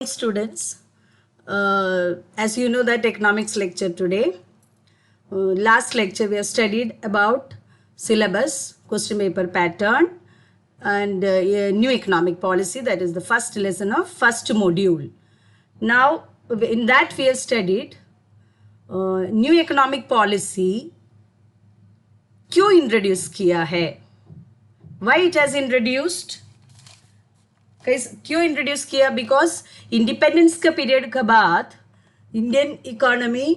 Students, as you know that economics lecture today, last lecture we have studied about syllabus, question paper pattern and new economic policy, that is the first lesson of first module. Now in that we have studied new economic policy क्यों introduce किया है, why it has introduced, क्यों introduce किया, because independence का period के बाद Indian economy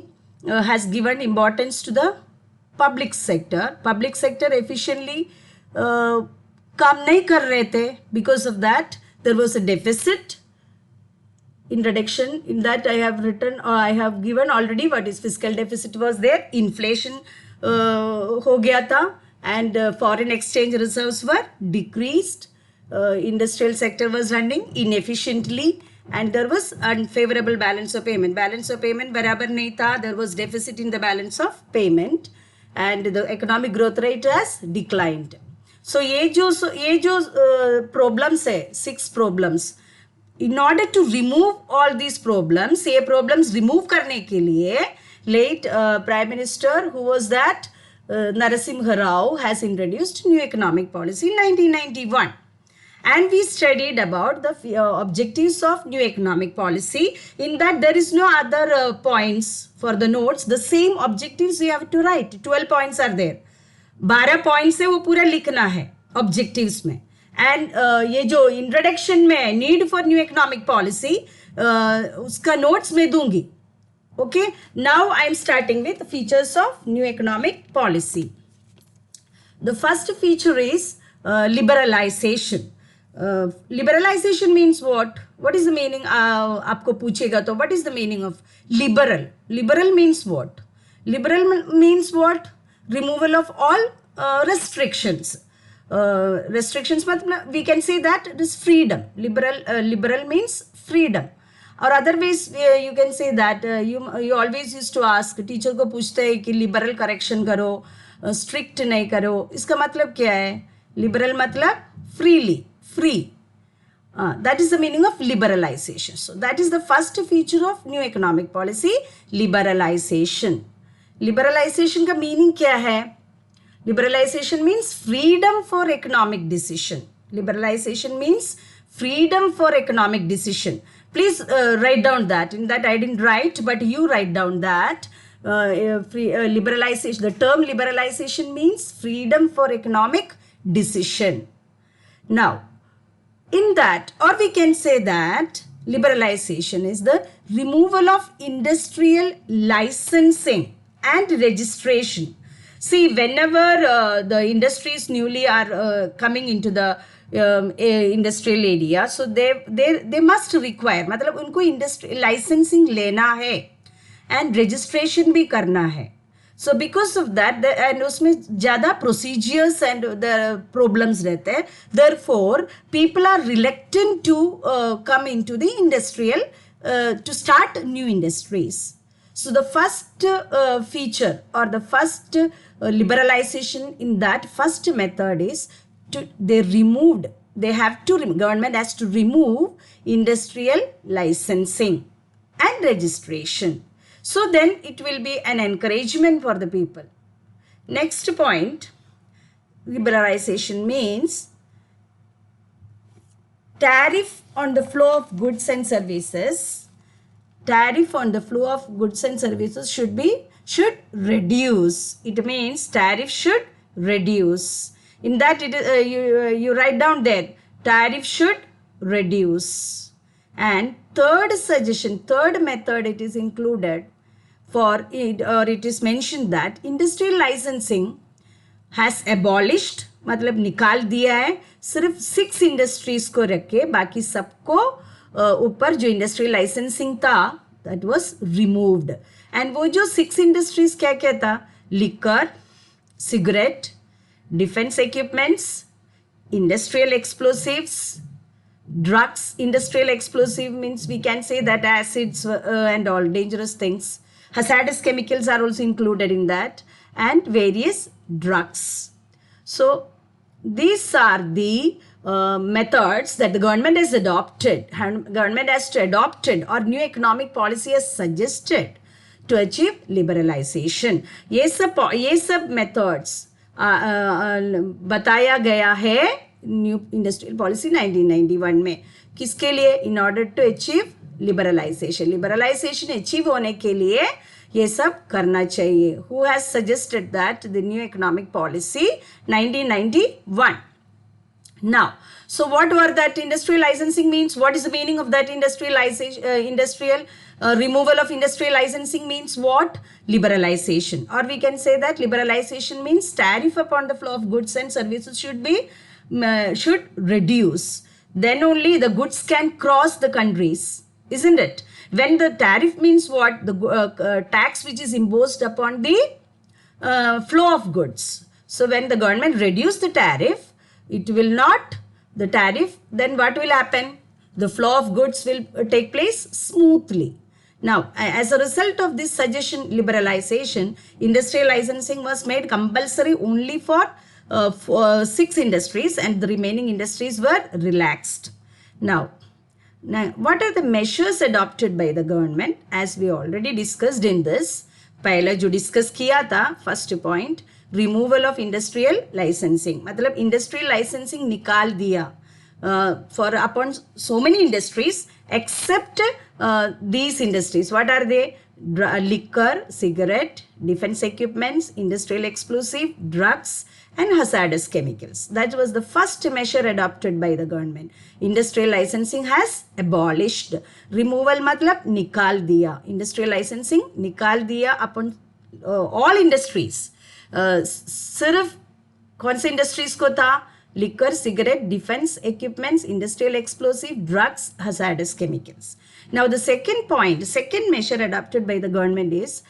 has given importance to the public sector efficiently काम नहीं कर रहे थे. Because of that there was a deficit. Introduction in that I have written or I have given already what is fiscal deficit was there, inflation हो गया था, and foreign exchange reserves were decreased. Industrial sector was running inefficiently and there was unfavorable balance of payment बराबर नहीं था. There was deficit in the balance of payment and the economic growth rate has declined. So ये जो problems है, 6 problems, in order to remove all these problems, ये problems remove करने के लिए late Prime Minister, who was that, Narasimha Rao, has introduced new economic policy in 1991. And we studied about the objectives of new economic policy. In that there is no other points for the notes. The same objectives you have to write. 12 points are there. 12 points है वो पूरा लिखना है objectives में. And ये जो introduction में need for new economic policy उसका नोट्स में दूंगी. Okay, now I am starting with features of new economic policy. The first feature is liberalization. Liberalization means what is the meaning, आपको पूछेगा तो what is the meaning of liberal means what? Liberal means what? Removal of all restrictions. Restrictions मतलब we can say that it is freedom. Liberal means freedom. Or otherwise you can say that you always used to ask, teacher को पूछते हैं कि liberal correction करो, strict नहीं करो. इसका मतलब क्या है? लिबरल मतलब freely, free. That is the meaning of liberalization. So that is the first feature of new economic policy, liberalization. Liberalization का meaning क्या है? Liberalization means freedom for economic decision. Liberalization means freedom for economic decision. Please write down that. In that I didn't write, but you write down that. Liberalization. The term liberalization means freedom for economic decision. Now, in that, or we can say that liberalization is the removal of industrial licensing and registration. See, whenever the industries newly are coming into the industrial area, so they must require, मतलब उनको industry licensing लेना है and registration भी करना है. So because of that, and उसमें ज़्यादा procedures and the problems रहते हैं. Therefore, people are reluctant to come into the industrial to start new industries. So the first feature or the first liberalization in that first method is government has to remove industrial licensing and registration. So then it will be an encouragement for the people. Next point, liberalization means tariff on the flow of goods and services. Tariff on the flow of goods and services should reduce. It means tariff should reduce. In that you write down there, tariff should reduce. And third suggestion, third method, it is included for it, or it is mentioned that industrial licensing has abolished, मतलब निकाल दिया है. सिर्फ 6 industries को रख के बाकी सबको ऊपर जो इंडस्ट्रियल लाइसेंसिंग था that was removed. And वो जो 6 इंडस्ट्रीज क्या क्या था? Liquor, cigarette, defence equipments, industrial explosives, drugs. Industrial explosive means we can say that acids and all dangerous things. Hazardous chemicals are also included in that, and various drugs. So these are the methods that the government has adopted, government has to adopted or new economic policy has suggested to achieve liberalization. ये सब methods बताया गया है new industrial policy 1991 में. किसके लिए? In order to achieve liberalization. Liberalization achieve होने के लिए ये सब करना चाहिए. Who has suggested that? The new economic policy 1991. Now, so what were that industrial licensing means? What is the meaning of that industrial removal of industrial licensing means what? Liberalization. Or we can say that liberalization means tariff upon the flow of goods and services should reduce. Then only the goods can cross the countries, isn't it? When the tariff means what? The tax which is imposed upon the flow of goods. So when the government reduce the tariff, it will not, the tariff, then what will happen? The flow of goods will take place smoothly. Now, as a result of this suggestion, liberalization, industrial licensing was made compulsory only for 6 industries and the remaining industries were relaxed. Now, what are the measures adopted by the government? As we already discussed in this, पहले जो discuss किया था, first point, removal of industrial licensing. मतलब industrial licensing निकाल दिया for upon so many industries except these industries. What are they? Liquor, cigarette, defense equipments, industrial explosive, drugs and hazardous chemicals. That was the first measure adopted by the government. Industrial licensing has abolished. Removal matlab nikal diya. Industrial licensing nikal diya upon all industries. सिर्फ कौन से industries को था? Liquor, cigarette, defence equipments, industrial explosive, drugs, hazardous chemicals. Now the second point, second measure adopted by the government is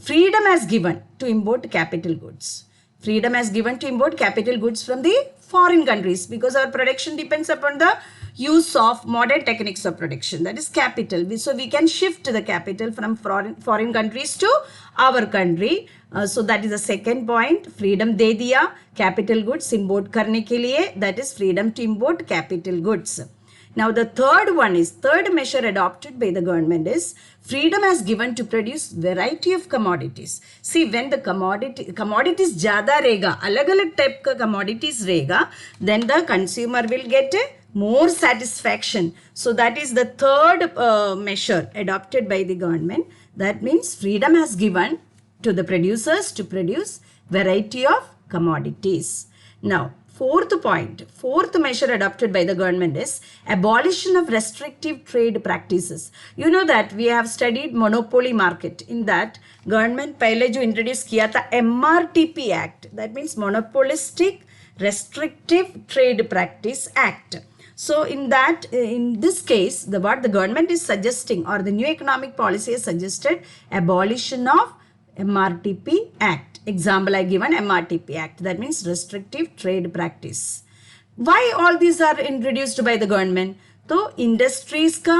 freedom has given to import capital goods. Freedom has given to import capital goods from the foreign countries because our production depends upon the use of modern techniques of production, that is capital. So we can shift the capital from foreign countries to our country. So that is the second point. Freedom de diya capital goods import karne ke liye, that is freedom to import capital goods. Now the third one is, third measure adopted by the government is freedom has given to produce variety of commodities. See, when the commodities ज़्यादा रहेगा, अलग-अलग type का commodities रहेगा, then the consumer will get more satisfaction. So that is the third measure adopted by the government. That means freedom has given to the producers to produce variety of commodities. Now, fourth point, fourth measure adopted by the government is abolition of restrictive trade practices. You know that we have studied monopoly market. In that, government पहले जो introduce किया था MRTP Act, that means Monopolistic Restrictive Trade Practice Act. So in that, in this case, what the government is suggesting or the new economic policy has suggested abolition of MRTP Act. Example I given MRTP Act, that means Restrictive Trade Practice. Why all these are introduced by the government? तो industries का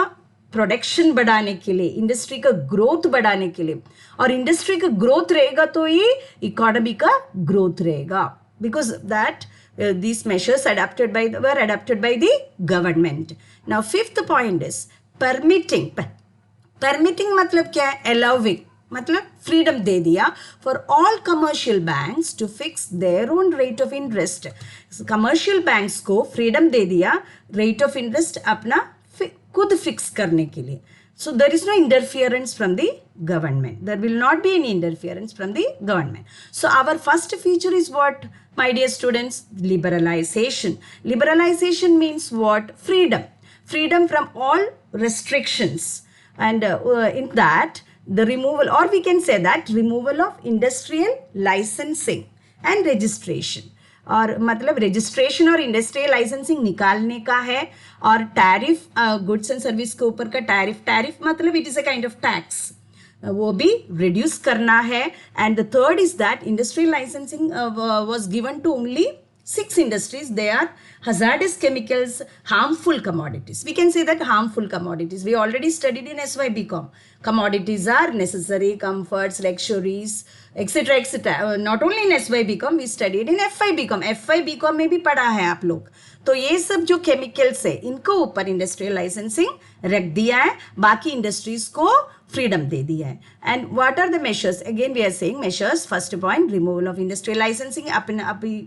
production बढ़ाने के लिए, industry का growth बढ़ाने के लिए, और इंडस्ट्री का ग्रोथ रहेगा तो ये इकोनॉमी का ग्रोथ रहेगा. Because that these measures were adopted by the government. Now fifth point is permitting. Permitting मतलब क्या है? Allowing. मतलब फ्रीडम दे दिया for all commercial banks to fix their own rate of interest. Commercial banks को freedom दे दिया rate of interest अपना खुद फिक्स करने के लिए. So there is no interference from the government. There will not be any interference from the government. So our first feature is what, my dear students? Liberalization. Liberalization means what? Freedom. Freedom from all restrictions. And in that, the removal, or we can say that removal of industrial licensing and registration. और मतलब registration और industrial licensing निकालने का है, और tariff goods and service के ऊपर का tariff मतलब it is a kind of tax, वो भी reduce करना है. And the third is that industrial licensing was given to only 6 industries. They are hazardous chemicals, harmful commodities. We can say that harmful commodities. We already studied in SYBCom. Commodities are necessary, comforts, luxuries, etc. etc. Not only in SYBCom, we studied in FYBCom. FYBCom में भी पढ़ा है आप लोग. तो ये सब जो केमिकल्स है इनको ऊपर इंडस्ट्रियल लाइसेंसिंग रख दिया है, बाकी इंडस्ट्रीज को फ्रीडम दे दिया है. And what are the measures? Again we are saying measures. First point removal of industrial licensing,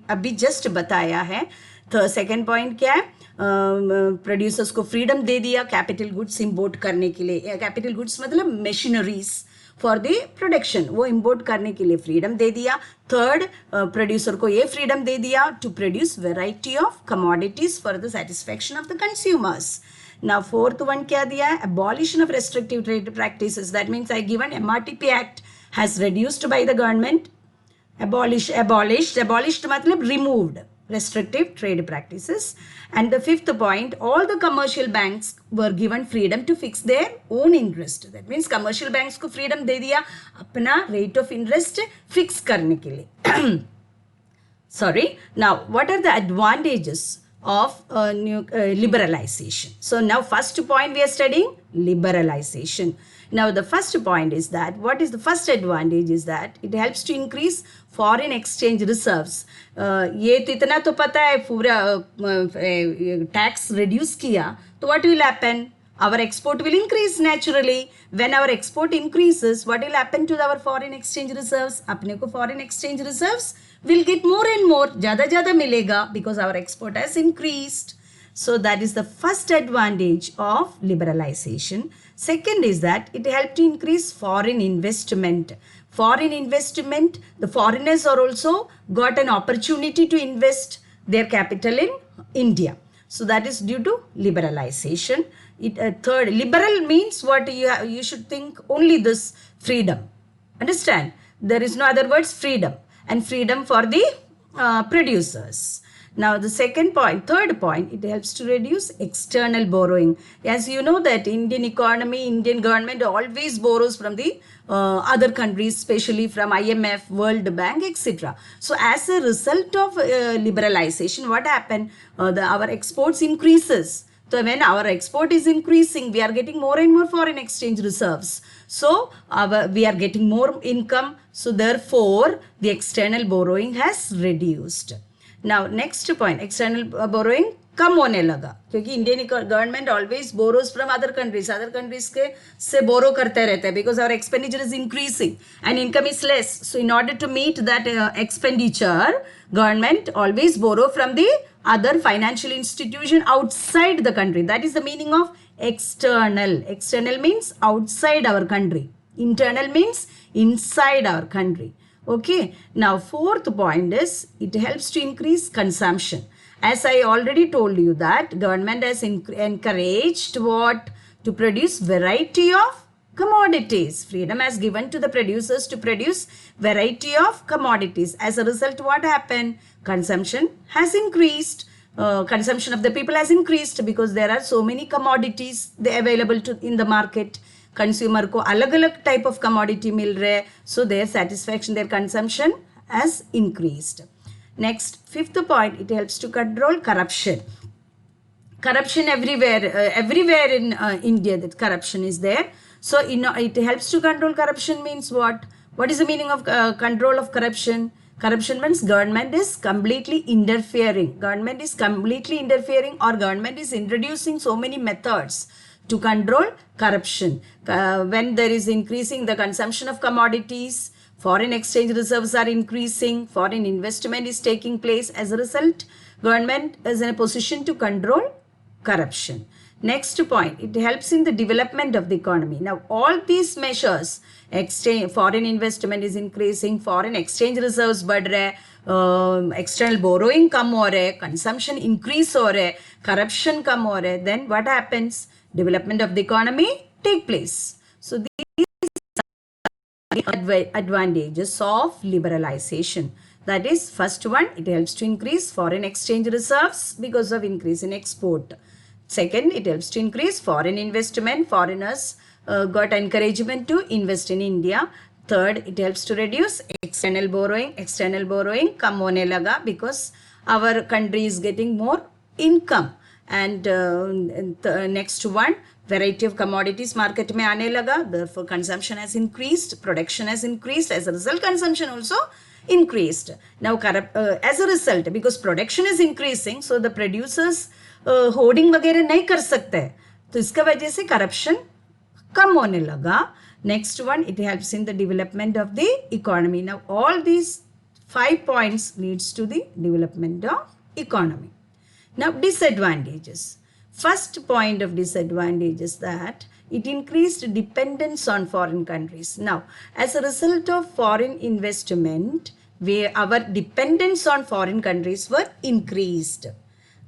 अभी जस्ट बताया है. तो सेकेंड पॉइंट क्या है? प्रोड्यूसर्स को फ्रीडम दे दिया कैपिटल गुड्स इंपोर्ट करने के लिए. कैपिटल गुड्स मतलब मशीनरीज फॉर द प्रोडक्शन, वो इंपोर्ट करने के लिए फ्रीडम दे दिया. थर्ड, प्रोड्यूसर को ये फ्रीडम दे दिया to produce variety of commodities for the satisfaction of the consumers. Now fourth one क्या दिया है? Abolition of restrictive trade practices. That means I given MRTP Act has reduced by the government. Abolished मतलब removed restrictive trade practices. And the fifth point, all the commercial banks were given freedom to fix their own interest. That means commercial banks को freedom दे दिया अपना rate of interest fix करने के लिए. Sorry. Now what are the advantages of liberalization? So now first point we are studying liberalization. Now the first point is that what is the first advantage is that it helps to increase foreign exchange reserves. ये तो इतना तो पता है, पूरा tax reduce किया तो what will happen? Our export will increase naturally. When our export increases, what will happen to our foreign exchange reserves? अपने को foreign exchange reserves will get more and more, ज़्यादा मिलेगा because our export has increased. So that is the first advantage of liberalization. Second is that it helped to increase foreign investment. Foreign investment, the foreigners are also got an opportunity to invest their capital in India. So that is due to liberalization. Third, liberal means what? You should think only this freedom. Understand? There is no other words, freedom. And freedom for the producers. Now the third point, it helps to reduce external borrowing. As you know that Indian economy, Indian government always borrows from the other countries, especially from IMF, World Bank, etc. So as a result of liberalization, what happened? Our exports increases. So when our export is increasing, we are getting more and more foreign exchange reserves. So we are getting more income. So therefore, the external borrowing has reduced. Now next point, external borrowing कम होने लगा क्योंकि Indian government always borrows from other countries के से borrow करते रहते हैं because our expenditure is increasing and income is less. So in order to meet that expenditure government always borrow from the other financial institution outside the country. That is the meaning of external. External means outside our country. Internal means inside our country. Okay. Now fourth point is it helps to increase consumption. As I already told you that government has encouraged what? To produce variety of commodities. Freedom has given to the producers to produce variety of commodities. As a result, what happened? Consumption has increased. Consumption of the people has increased because there are so many commodities available in the market. Consumer को अलग अलग type of commodity मिल रहे, so their satisfaction, their consumption has increased. Next, fifth point, it helps to control corruption. Corruption everywhere in India, that corruption is there. So it helps to control corruption means what? What is the meaning of control of corruption? Corruption means government is completely interfering. Government is completely interfering or government is introducing so many methods to control corruption. When there is increasing the consumption of commodities, foreign exchange reserves are increasing, foreign investment is taking place. As a result, government is in a position to control corruption. Next point, it helps in the development of the economy. Now, all these measures, foreign investment is increasing, foreign exchange reserves बढ़ रहे, external borrowing कम हो रहे, consumption increase हो रहे, corruption कम हो रहे, then what happens? Development of the economy take place. So these are the advantages of liberalization. That is, first one, it helps to increase foreign exchange reserves because of increase in export. Second, it helps to increase foreign investment. Foreigners got encouragement to invest in India. Third, it helps to reduce external borrowing. External borrowing kam hone laga because our country is getting more income. And next one, variety of commodities market mein aane laga. Therefore, consumption has increased, production has increased. As a result, consumption also increased. Now as a result, because production is increasing, so the producers hoarding वगैरह नहीं कर सकते हैं, तो इसका वजह से corruption कम होने लगा. Next one, it helps in the development of the economy. Now all these 5 points leads to the development of economy. Now disadvantages. First point of disadvantage is that it increased dependence on foreign countries. Now, as a result of foreign investment, our dependence on foreign countries were increased.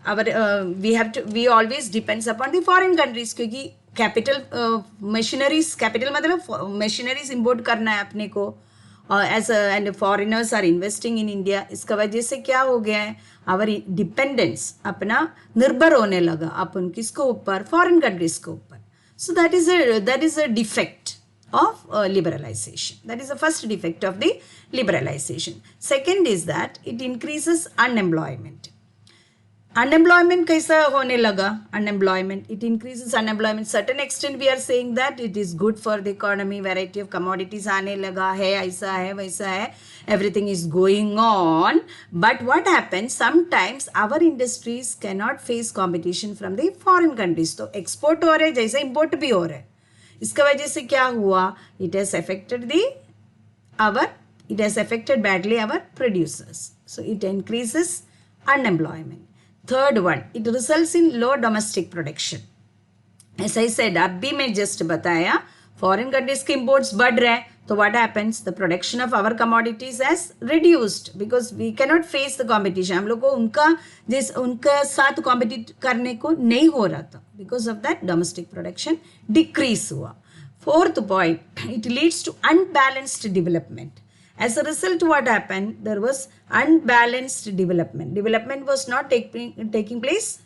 We always depends upon the foreign countries क्योंकि capital machineries मतलब machineries import करना है अपने को, and foreigners are investing in India. इसका वजह से क्या हो गया है, our dependence अपना निर्भर होने लगा अपन किसको ऊपर, foreign countries को ऊपर. So that is a defect of liberalization. That is the first defect of the liberalization. Second is that it increases unemployment. Unemployment कैसा होने लगा? Unemployment, it increases unemployment. Certain extent we are saying that it is good for the economy, variety of commodities आने लगा है, ऐसा है वैसा है, everything is going on. But what happens, sometimes our industries cannot face competition from the foreign countries. तो export हो रहे जैसे import भी हो रहे. इसका वजह से क्या हुआ? It has affected badly our producers. So it increases unemployment. Third one, it results in low domestic production. As I said, अभी मैं just बताया, foreign countries के imports बढ़ रहे हैं, तो what happens? The production of our commodities has reduced because we cannot face the competition. हम लोग को उनका साथ compete करने को नहीं हो रहा था. Because of that, domestic production decrease हुआ. Fourth point, it leads to unbalanced development. As a result, what happened? There was unbalanced development. Development was not taking place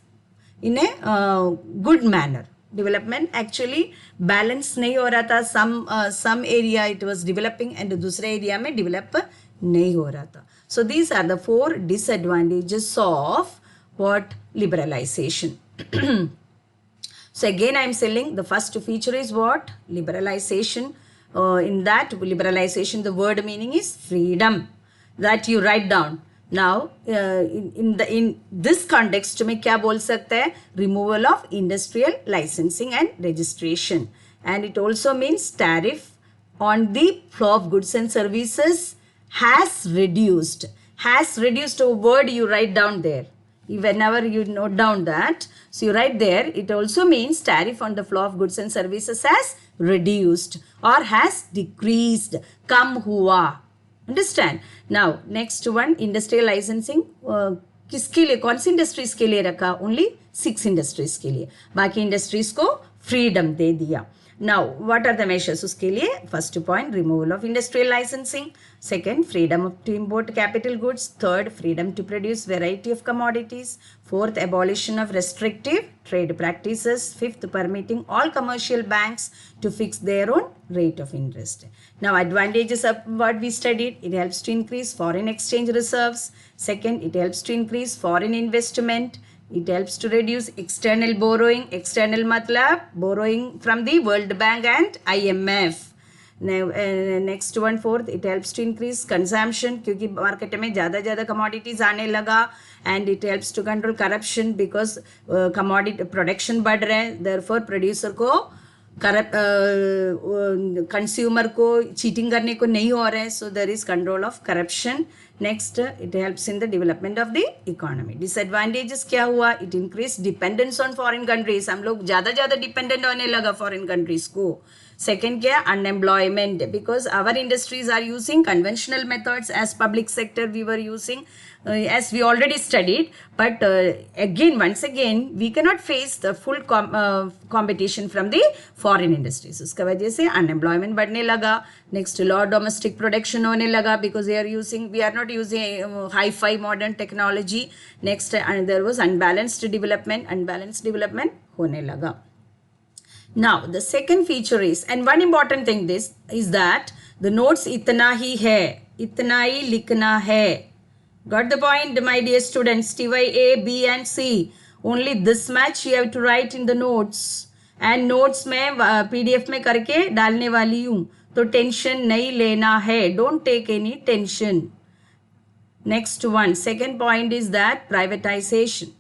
in a good manner. Development actually balance नहीं हो रहा था. Some area it was developing and दूसरे area में develop नहीं हो रहा था. So these are the 4 disadvantages of what liberalization. So again I am saying the first feature is what? Liberalization. In that liberalization, the word meaning is freedom, that you write down. Now in this context में क्या बोल सकते हैं? Removal of industrial licensing and registration, and it also means tariff on the flow of goods and services has reduced. Has reduced a word you write down there. Whenever you note down that, so you write there, it also means tariff on the flow of goods and services has reduced or has decreased. Kam hua. Understand? Now, next one, industrial licensing. किसके लिए, कौन सी industries के लिए रखा? Only 6 industries के लिए. बाकी industries को freedom दे दिया. Now, what are the measures उसके लिए? First point, removal of industrial licensing. Second, freedom to import capital goods. Third, freedom to produce variety of commodities. Fourth, abolition of restrictive trade practices. Fifth, permitting all commercial banks to fix their own rate of interest. Now, advantages of what we studied. It helps to increase foreign exchange reserves. Second, it helps to increase foreign investment. It helps to reduce external borrowing. External matlab borrowing from the World Bank and IMF. Now, next one, fourth, it helps to increase consumption क्योंकि market में ज़्यादा commodities आने लगा, and it helps to control corruption because commodity production बढ़ रहे हैं, therefore producer को consumer को चीटिंग करने को नहीं हो रहा है, so there is control of corruption. Next, it helps in the development of the economy. Disadvantages क्या हुआ? It increase dependence on foreign countries. हम लोग ज़्यादा डिपेंडेंट होने लगा फॉरेन कंट्रीज को. सेकेंड क्या? Unemployment, because our industries are using conventional methods as public sector we were using as we already studied, but once again we cannot face the full competition from the foreign industries. उसका वजह से unemployment बढ़ने लगा. Next, low domestic production होने लगा because we are not using hi-fi modern technology. Next, and there was unbalanced development होने लगा. Now the second feature is, and one important thing this is that the notes इतना ही है, इतना ही लिखना है. Got the point, my dear students? TY A, B and C. Only this much you have to write in the notes. And notes में PDF में करके डालने वाली हूँ, तो टेंशन नहीं लेना है. Don't take any tension. Next one, second point is that privatization.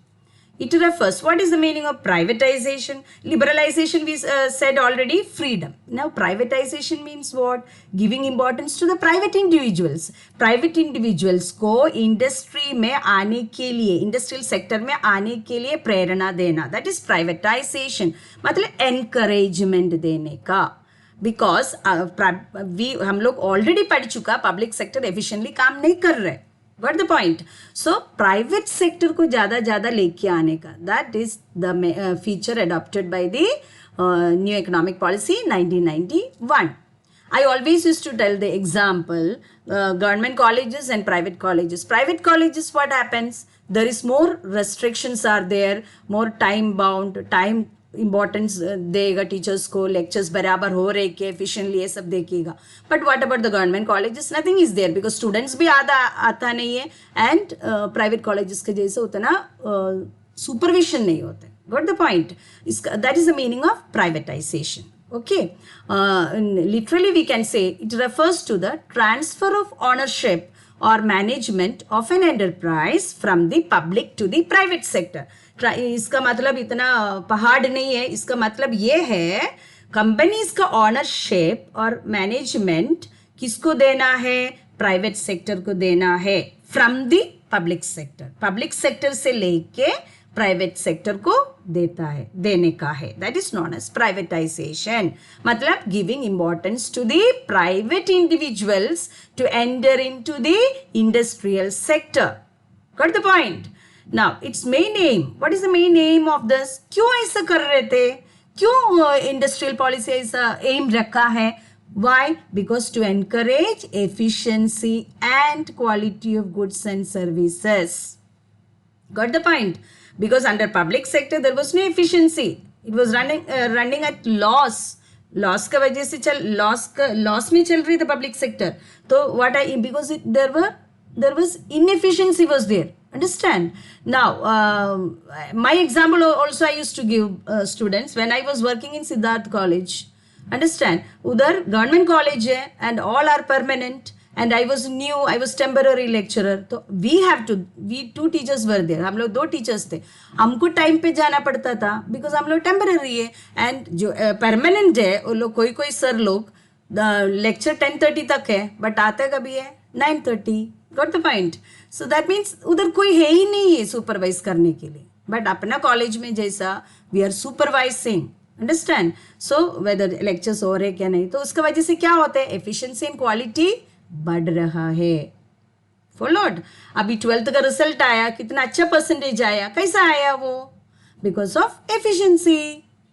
It refers, what is the meaning of privatization? Liberalization, we said already, freedom. Now privatization means what? Giving importance to the private individuals. Private individuals को industry में आने के लिए, industrial sector में आने के लिए प्रेरणा देना. That is privatization. मतलब encouragement देने का. Because हम लोग ऑलरेडी पढ़ चुका, पब्लिक सेक्टर एफिशिएंटली काम नहीं कर रहे. Got the point? So private sector को ज़्यादा लेके आने का, that is the feature adopted by the new economic policy 1991. I always used to tell the example, government colleges and private colleges. Private colleges, what happens? There is more restrictions are there, more time bound, time importance देगा teachers को, lectures बराबर हो रहे के efficiently ये सब देखेगा. But what about the government colleges? Nothing is there because students भी आता नहीं है एंड प्राइवेट कॉलेजेस के जैसे उतना सुपरविजन नहीं होता. Got the point? इसका that is the meaning of privatisation. Okay, literally we can say it refers to the transfer of ownership or management of an enterprise from the public to the private sector. इसका मतलब इतना पहाड़ नहीं है. इसका मतलब ये है कंपनीज का ऑनरशिप और मैनेजमेंट किसको देना है? प्राइवेट सेक्टर को देना है from the public sector. Public sector से लेके प्राइवेट सेक्टर को देने का है. That is known as privatisation. मतलब giving importance to the private individuals to enter into the industrial sector. Got the point? Now it's main aim. What is the main aim of this? क्यों ऐसा कर रहे थे? क्यों industrial policy ऐसा M रखा है? Why? Because to encourage efficiency and quality of goods and services. Got the point? Because under public sector there was no efficiency. It was running at loss. Loss का वजह से loss में चल रही थी public sector. तो because there was inefficiency was there. Understand? Now my example also I used to give students when I was working in Siddharth College. Understand? उधर government college है and all are permanent and I was new, I was temporary lecturer. तो we two teachers were there. हम लोग 2 teachers थे. हमको time पे जाना पड़ता था बिकॉज हम लोग टेम्पररी है एंड जो परमानेंट है वो लोग कोई सर लोग लेक्चर 10:30 तक है बट आते कभी है 9:30. Got the point? So that means उधर कोई है ही नहीं है सुपरवाइज करने के लिए. बट अपना कॉलेज में जैसा we are supervising. Understand? So whether lectures हो रहे क्या नहीं, तो उसकी वजह से क्या होता है? एफिशिएंसी एंड क्वालिटी बढ़ रहा है. फॉलोड? अभी 12th का रिजल्ट आया, कितना अच्छा परसेंटेज आया. कैसा आया वो? Because of efficiency.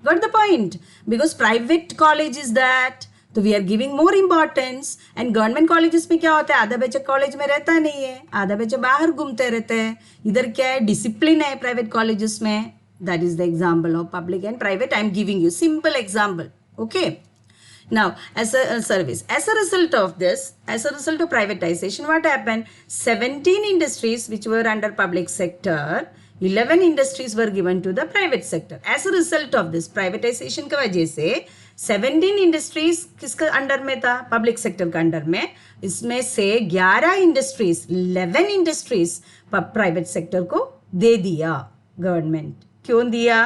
Got the point? Because private college is that, तो we are giving more importance. And government colleges में क्या होता है? आधा बच्चा कॉलेज में रहता नहीं है, आधा बच्चा बाहर घूमते रहते हैं. इधर क्या है? डिसिप्लिन है प्राइवेट कॉलेजेस में. That is the example of public and private. I am giving you simple example. Okay. Now, as a service, as a result of this, as a result of privatization, what happened? 17 industries which were under public sector, 11 industries were given to the private sector. As a result of this privatization की वजह से 17 industries किसके under में था? Public sector के under में. इसमें से 11 इंडस्ट्रीज, 11 इंडस्ट्रीज प्राइवेट सेक्टर को दे दिया गवर्नमेंट. क्यों दिया?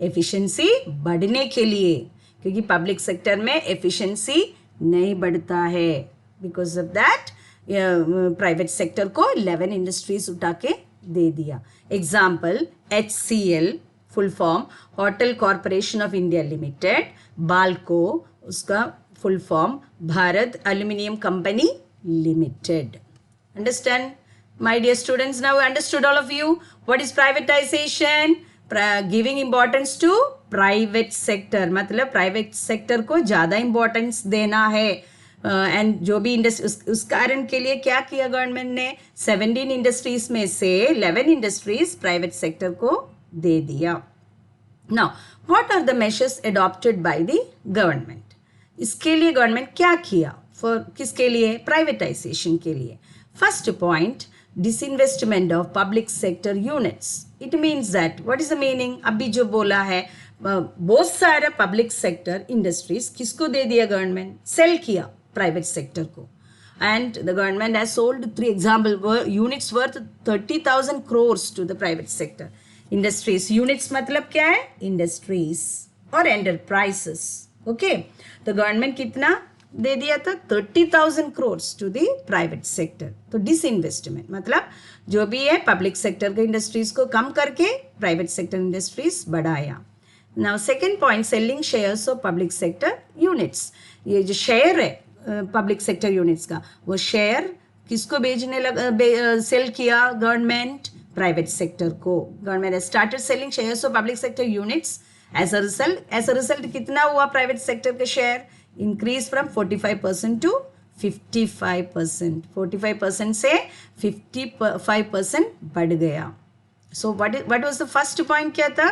एफिशिएंसी बढ़ने के लिए, क्योंकि पब्लिक सेक्टर में एफिशिएंसी नहीं बढ़ता है. Because of that private sector को 11 इंडस्ट्रीज उठा के दे दिया. Example HCL full form hotel corporation of India limited. BALCO उसका full form Bharat aluminium company limited. Understand my dear students? Now understood all of you what is privatization? Giving importance to private sector. मतलब private sector को ज़्यादा importance देना है. And जो भी industry उस कारण के लिए क्या किया गवर्नमेंट ने? 17 इंडस्ट्रीज में से 11 इंडस्ट्रीज प्राइवेट सेक्टर को दे दिया. Now what are the measures adopted by the government? इसके लिए गवर्नमेंट क्या किया? फॉर किसके लिए? प्राइवेटाइजेशन के लिए. First point, disinvestment of public sector units. It means that, what is the meaning? अभी जो बोला है, बहुत सारा पब्लिक सेक्टर इंडस्ट्रीज किसको दे दिया गवर्नमेंट? सेल किया प्राइवेट सेक्टर को. and the government has sold 3 example units worth 30,000 crores to the private sector. Industries, units मतलब क्या है? Industries और enterprises. Okay, the government कितना दे दिया था? 30,000 crores to the private sector. तो disinvestment मतलब जो भी है पब्लिक सेक्टर के इंडस्ट्रीज को कम करके प्राइवेट सेक्टर इंडस्ट्रीज बढ़ाया. Now second point, selling shares of public sector units. ये जो शेयर है पब्लिक सेक्टर यूनिट्स का, वो शेयर किसको बेचने लगा, सेल किया गवर्नमेंट? प्राइवेट सेक्टर को. Government started selling shares of public sector units. As a result कितना हुआ प्राइवेट सेक्टर के शेयर? Increase from 45% to 55%. 45% से 55% बढ़ गया. So what was the first point क्या था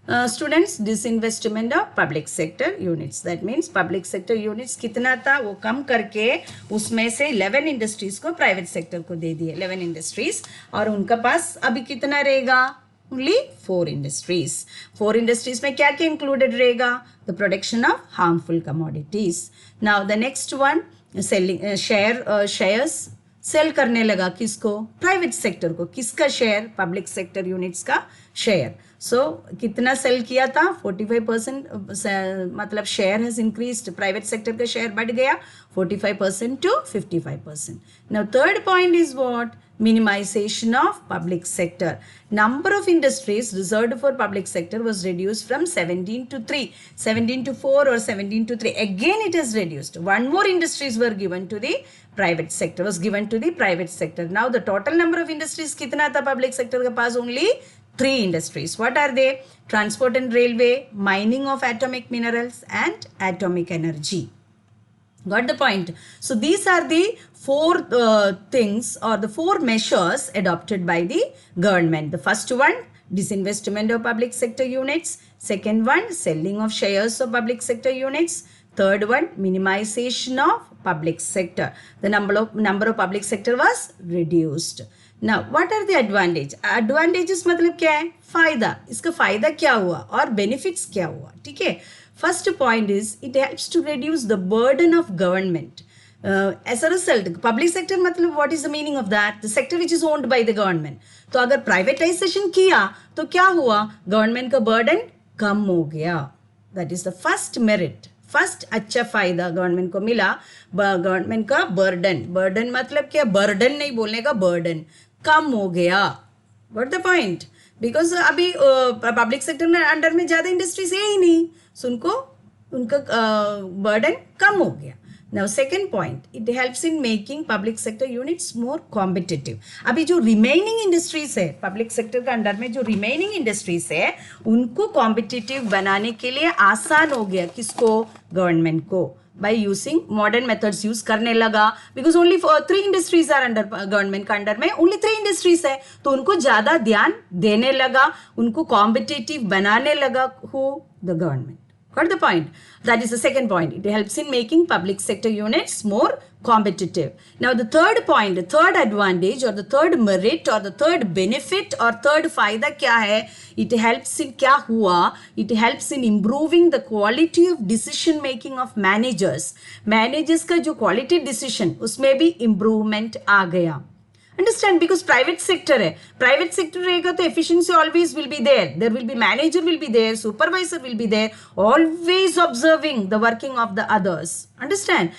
students? Disinvestment of public sector units. That means public sector units कितना था वो कम करके उसमें से 11 इंडस्ट्रीज को प्राइवेट सेक्टर को दे दिए. 11 इंडस्ट्रीज, और उनका पास अभी कितना रहेगा? Only 4 industries. 4 इंडस्ट्रीज में क्या क्या इंक्लूडेड रहेगा? The production of harmful commodities. Now the next one, selling shares sell करने लगा किसको? प्राइवेट सेक्टर को. किसका शेयर? पब्लिक सेक्टर यूनिट्स का शेयर. सो कितना सेल किया था? 45%, मतलब share has increased. Private sector का शेयर बढ़ गया 45% to 55%. Now third point is what? Minimization of public sector. Number of industries reserved for public sector was reduced from 17 to 3, 17 to 4 or 17 to 3. Again it is reduced. One more industries were given to the private sector, was given to the private sector. Now the total number of industries कितना था public sector के पास? Only 3 industries. What are they? Transport and railway, mining of atomic minerals and atomic energy. Got the point? So these are the 4 things or the 4 measures adopted by the government. The first one, disinvestment of public sector units. Second one, selling of shares of public sector units. Third one, minimization of public sector. The number of public sector was reduced. Now, what are the advantages? Advantages मतलब क्या है? फायदा. इसका फायदा क्या हुआ और benefits क्या हुआ? ठीक है. First point is it helps to reduce the burden of government. As a result, public sector मतलब what is the meaning of that? The sector which is owned by the government. तो अगर privatization किया तो क्या हुआ? Government का burden कम हो गया. That is the first merit. First अच्छा फायदा गवर्नमेंट को मिला. गवर्नमेंट का बर्डन मतलब क्या? बर्डन नहीं बोलने का, बर्डन कम हो गया. What the point? बिकॉज अभी पब्लिक सेक्टर में अंडर में ज़्यादा इंडस्ट्रीज है ही नहीं, सो उनका बर्डन कम हो गया. Now second point, it helps in making public sector units more competitive. अभी जो रिमेनिंग इंडस्ट्रीज है पब्लिक सेक्टर के अंडर में, जो रिमेनिंग इंडस्ट्रीज है उनको कॉम्पिटिटिव बनाने के लिए आसान हो गया. किसको? गवर्नमेंट को. by using modern methods use करने लगा. Because only 3 industries are under government का अंडर में, ओनली 3 इंडस्ट्रीज है, तो उनको ज्यादा ध्यान देने लगा, उनको कॉम्पिटिटिव बनाने लगा. Who? The government. Got the point? That is the second point. It helps in making public sector units more competitive. Now the third point, the third advantage or the third merit or the third benefit or third फायदा क्या है? It helps in क्या हुआ? It helps in improving the quality of decision making of managers. Managers का जो quality decision उसमें भी improvement आ गया. Understand? Because private sector है, private sector रहेगा तो efficiency always will be there. There will be manager will be there, supervisor will be there, always observing the working of the others. Understand?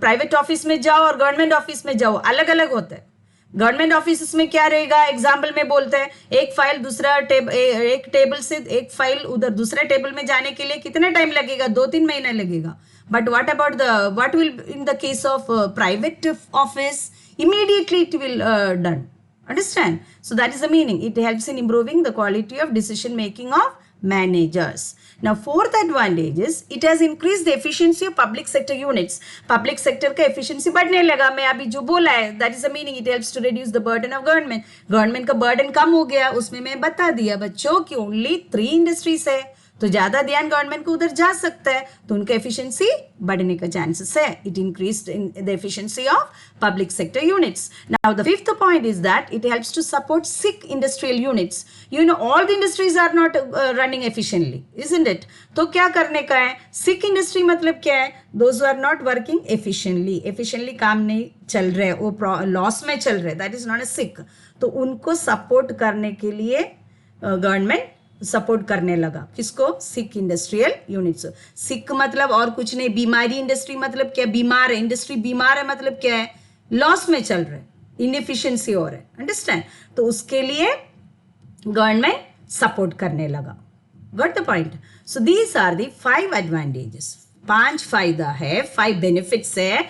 Private office में जाओ और government office में जाओ, अलग अलग होता है. गवर्नमेंट ऑफिस में क्या रहेगा? एग्जाम्पल में बोलते हैं, एक फाइल दूसरा एक टेबल से एक फाइल उधर दूसरे टेबल में जाने के लिए कितना टाइम लगेगा? 2-3 महीना लगेगा. But what will in the case of private office? Immediately it will done. Understand? So that is the meaning. It helps in improving the quality of decision making of managers. Now fourth advantage is it has increased the efficiency of public sector units. Public sector का efficiency बढ़ने लगा. मैं अभी जो बोला है, that is the meaning. It helps to reduce the burden of government. Government का burden कम हो गया. उसमें मैं बता दिया बच्चों कि only 3 industries है, तो ज्यादा ध्यान गवर्नमेंट को उधर जा सकता है, तो उनका एफिशिएंसी बढ़ने का चांसेस है. It increased in the efficiency of public sector units. Now the fifth point is that it helps to support sick industrial units. You know all the industries are not running efficiently, isn't it? तो क्या करने का है? सिक industry मतलब क्या है? Those are not working efficiently काम नहीं चल रहे, वो लॉस में चल रहे, that is not a sick. तो उनको सपोर्ट करने के लिए गवर्नमेंट सपोर्ट करने लगा. किसको? Sick industrial units. सिक मतलब और कुछ नहीं, बीमारी. इंडस्ट्री मतलब क्या? बीमार है. इंडस्ट्री बीमार है मतलब क्या है? लॉस में चल रहे, इनएफिशिएंसी हो रहा है. अंडरस्टैंड? तो उसके लिए गवर्नमेंट सपोर्ट करने लगा. Got the point? So these are the 5 advantages. 5 फायदा है, 5 बेनिफिट्स है.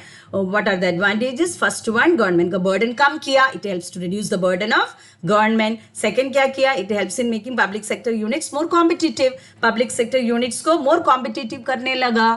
What are the advantages? First one, government का बर्डन कम किया. It helps to reduce the burden of government. Second क्या किया? It helps in making public sector units more competitive. Public sector units को more competitive करने लगा.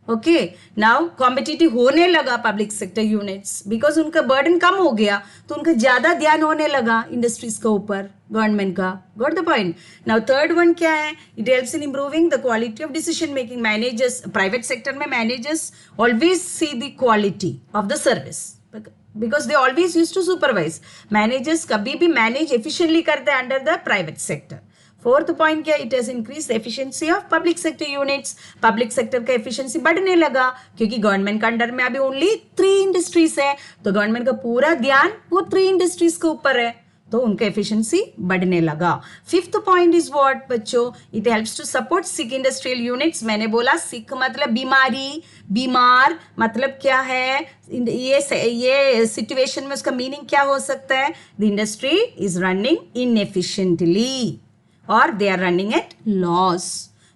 Okay, now competitive होने लगा public sector units because उनका burden कम हो गया, तो उनका ज्यादा ध्यान होने लगा इंडस्ट्रीज के ऊपर गवर्नमेंट का. Got the point? Now third one क्या है? It helps in improving the quality of decision making. Managers, private sector में managers always see the quality of the service because they always use to supervise. Managers कभी भी manage efficiently करते हैं under the private sector. Fourth point क्या? It has increase efficiency of public sector units. Public sector का efficiency बढ़ने लगा क्योंकि government का अंडर में अभी ओनली 3 इंडस्ट्रीज है, तो गवर्नमेंट का पूरा ध्यान वो 3 इंडस्ट्रीज के ऊपर है, तो उनका एफिशिएंसी बढ़ने लगा. फिफ्थ पॉइंट इज व्हाट बच्चों? It helps to support sick industrial units. मैंने बोला सिक मतलब बीमारी, बीमार मतलब क्या है? ये सिचुएशन में उसका मीनिंग क्या हो सकता है? The industry is running inefficiently और they are running at loss.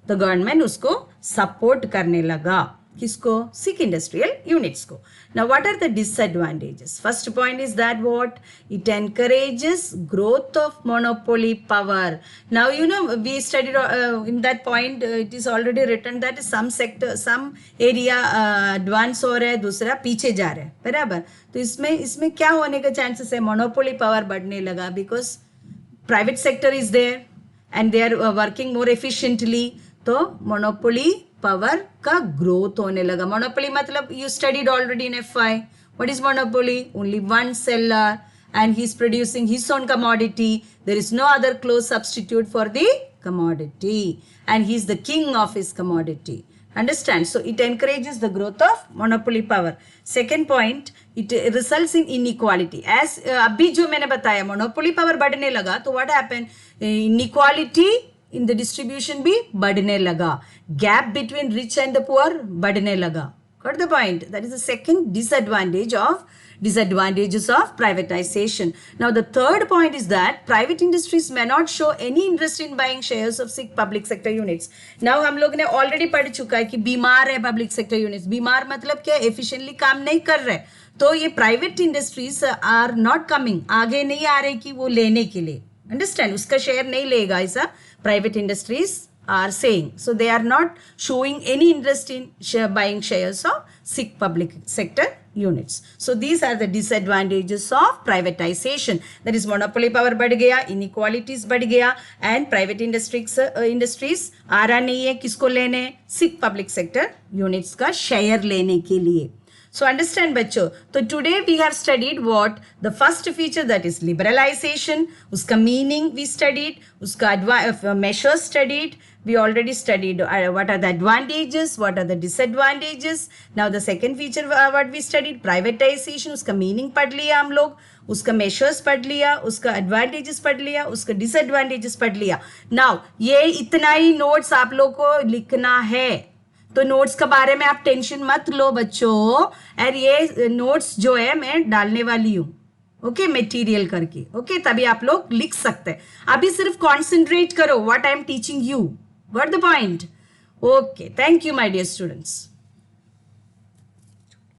तो गवर्नमेंट उसको सपोर्ट करने लगा. किसको? सिक इंडस्ट्रियल यूनिट्स को. Now what are the disadvantages? First point is that what? It encourages growth of monopoly power. Now you know we studied in that point, it is already written that some sector, some area advance हो रहा है, दूसरा पीछे जा रहा है, बराबर? तो इसमें क्या होने का चांसेस है? मोनोपोली पावर बढ़ने लगा because private sector is there and they are working more efficiently. तो मोनोपोली पावर का ग्रोथ होने लगा. मोनोपोली मतलब you studied already in FY. What is monopoly? Only one seller and he is producing his own commodity. There is no other close substitute for the commodity and he is the king of his commodity. Understand? So it encourages the growth of monopoly power. Second point, it results in inequality. As अभी जो मैंने बताया monopoly power बढ़ने लगा, तो what happened? Inequality in the distribution भी बढ़ने लगा. Gap between rich and the poor बढ़ने लगा. Got the point? That is the second disadvantages of privatization. Now the third point is that private industries may not show any interest in buying shares of sick public sector units. Now हम लोग ने already पढ़ चुका है कि बीमार है public sector units. बीमार मतलब क्या? efficiently काम नहीं कर रहे, तो ये private industries are not coming, आगे नहीं आ रहे कि वो लेने के लिए. Understand? उसका शेयर नहीं लेगा ऐसा private industries are saying. So they are not showing any interest in buying shares of sick public sector units. So these are the disadvantages of privatization. That is monopoly power बढ़ गया, inequalities बढ़ गया and private industries आ रहा नहीं है किसको लेने? sick public sector units का शेयर लेने के लिए. So understand बच्चों, तो today we have studied what? The first feature, that is liberalization. उसका meaning we studied, उसका measures studied. We already studied what are the advantages, what are the disadvantages. Now the second feature what we studied, privatization. उसका meaning पढ़ लिया हम लोग, उसका measures पढ़ लिया, उसका advantages पढ़ लिया, उसका disadvantages पढ़ लिया. Now ये इतना ही notes आप लोग को लिखना है, तो नोट्स के बारे में आप टेंशन मत लो बच्चों. और ये नोट्स जो है मैं डालने वाली हूँ, ओके, मटेरियल करके, ओके, तभी आप लोग लिख सकते हैं. अभी सिर्फ कॉन्सेंट्रेट करो what I am teaching you. Got the point? Okay, thank you my dear students.